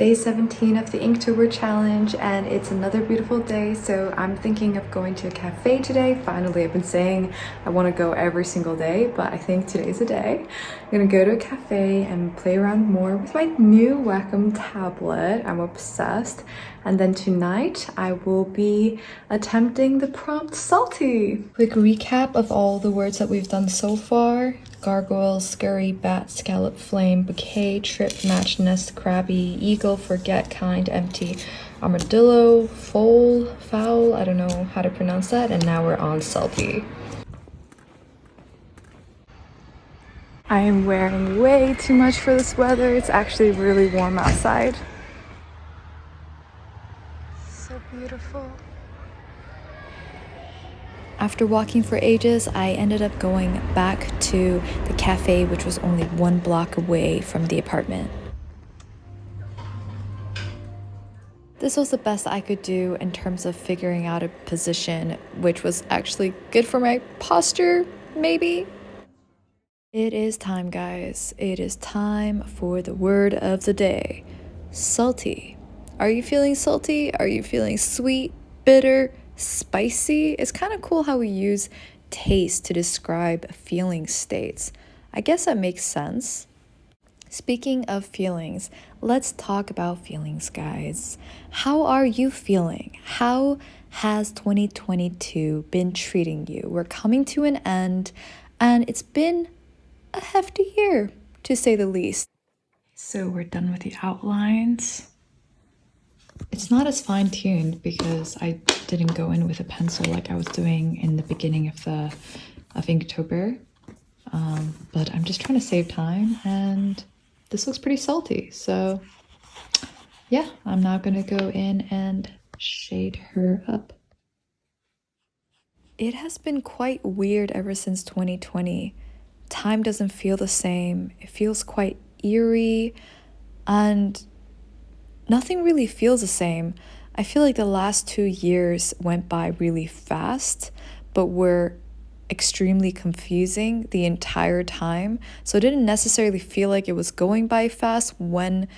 day 17 of the Inktober challenge, and it's another beautiful day, so I'm thinking of going to a cafe today. Finally, I've been saying I want to go every single day, but I think today's the day. I'm gonna go to a cafe and play around more with my new Wacom tablet. I'm obsessed. And then tonight I will be attempting the prompt salty. Quick recap of all the words that we've done so far: gargoyle, scurry, bat, scallop, flame, bouquet, trip, match, nest, crabby, eagle, forget, kind, empty, armadillo, foul, I don't know how to pronounce that, and now we're on salty. I am wearing way too much for this weather. It's actually really warm outside. So beautiful. After walking for ages, I ended up going back to the cafe, which was only 1 block away from the apartment. This was the best I could do in terms of figuring out a position, which was actually good for my posture, maybe? It is time, guys. It is time for the word of the day. Salty. Are you feeling salty? Are you feeling sweet, bitter, spicy? It's kind of cool how we use taste to describe feeling states. I guess that makes sense. Speaking of feelings, let's talk about feelings, guys. How are you feeling? How has 2022 been treating you? We're coming to an end, and it's been a hefty year, to say the least. So we're done with the outlines. It's not as fine-tuned because I didn't go in with a pencil like I was doing in the beginning of Inktober. But I'm just trying to save time, and this looks pretty salty. So yeah, I'm now gonna go in and shade her up. It has been quite weird ever since 2020. Time doesn't feel the same. It feels quite eerie, and nothing really feels the same. I feel like the last 2 years went by really fast, but were extremely confusing the entire time. So it didn't necessarily feel like it was going by fast when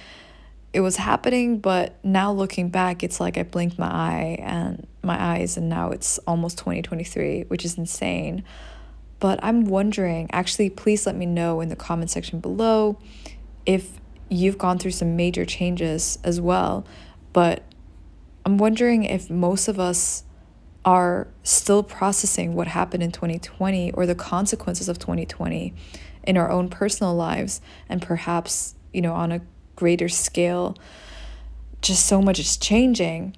it was happening, but now looking back, it's like I blinked my eyes and now it's almost 2023, which is insane. But I'm wondering, actually, please let me know in the comment section below if you've gone through some major changes as well. But I'm wondering if most of us are still processing what happened in 2020 or the consequences of 2020 in our own personal lives, and perhaps, on a greater scale, just so much is changing.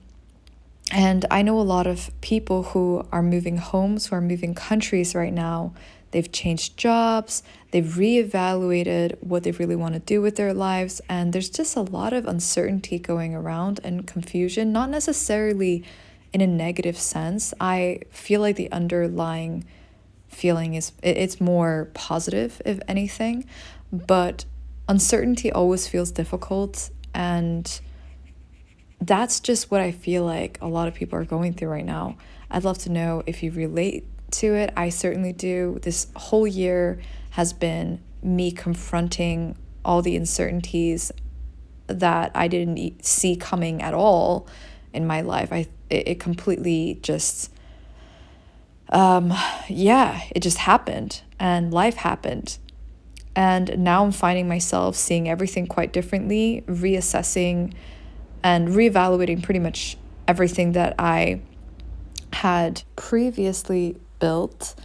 And I know a lot of people who are moving homes, who are moving countries right now. They've changed jobs, they've reevaluated what they really want to do with their lives, and there's just a lot of uncertainty going around and confusion, not necessarily in a negative sense. I feel like the underlying feeling it's more positive, if anything, but uncertainty always feels difficult, and that's just what I feel like a lot of people are going through right now. I'd love to know if you relate to it. I certainly do. This whole year has been me confronting all the uncertainties that I didn't see coming at all in my life. It completely just it just happened, and life happened. And now I'm finding myself seeing everything quite differently, reassessing and reevaluating pretty much everything that I had previously built.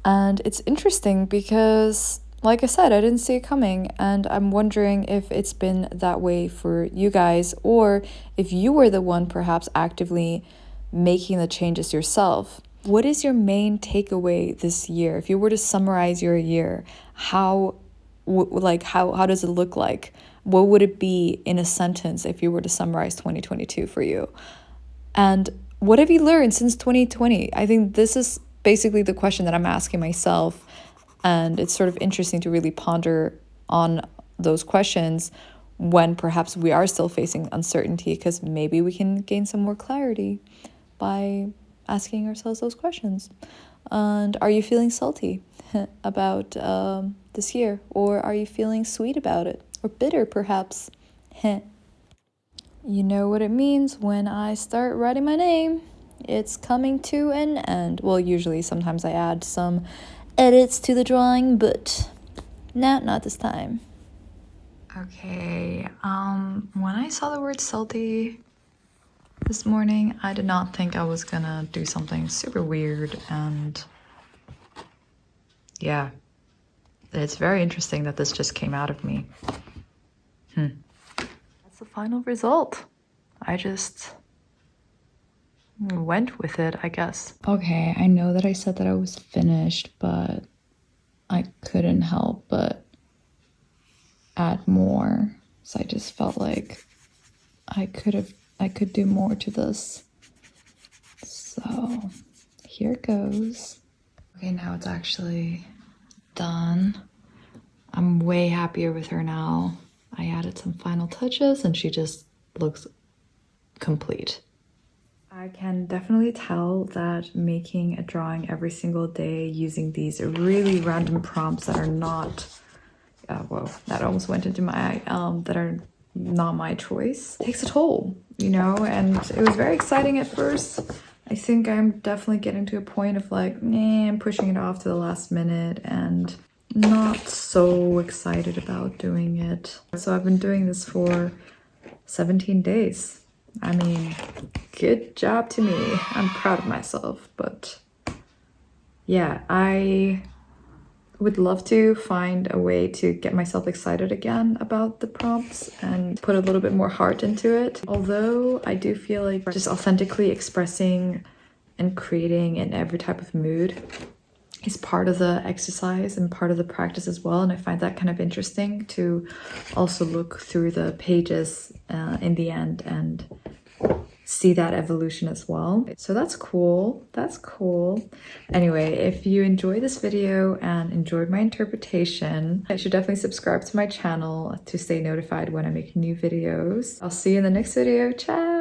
And it's interesting because, like I said, I didn't see it coming, and I'm wondering if it's been that way for you guys, or if you were the one perhaps actively making the changes yourself. What is your main takeaway this year? If you were to summarize your year, how does it look like? What would it be in a sentence if you were to summarize 2022 for you? And what have you learned since 2020? I think this is basically the question that I'm asking myself, and it's sort of interesting to really ponder on those questions when perhaps we are still facing uncertainty, because maybe we can gain some more clarity by asking ourselves those questions. And are you feeling salty about this year, or are you feeling sweet about it, or bitter perhaps? You know what it means when I start writing my name. It's coming to an end. Well, usually sometimes I add some edits to the drawing, but not this time. Okay, when I saw the word salty this morning, I did not think I was gonna do something super weird, and yeah, it's very interesting that this just came out of me. That's the final result. I just went with it, I guess. Okay, I know that I said that I was finished, but I couldn't help but add more. So I just felt like I could do more to this. So here it goes. Okay, now it's actually done. I'm way happier with her now. I added some final touches and she just looks complete. I can definitely tell that making a drawing every single day using these really random prompts that are not, whoa, that almost went into my eye, that are not my choice, takes a toll, you know, and it was very exciting at first. I think I'm definitely getting to a point of like, I'm pushing it off to the last minute and not so excited about doing it. So I've been doing this for 17 days. I mean, good job to me. I'm proud of myself, but yeah, I would love to find a way to get myself excited again about the prompts and put a little bit more heart into it. Although I do feel like just authentically expressing and creating in every type of mood is part of the exercise and part of the practice as well. And I find that kind of interesting to also look through the pages in the end and see that evolution as well. So that's cool. That's cool. Anyway, if you enjoyed this video and enjoyed my interpretation, you should definitely subscribe to my channel to stay notified when I make new videos. I'll see you in the next video. Ciao!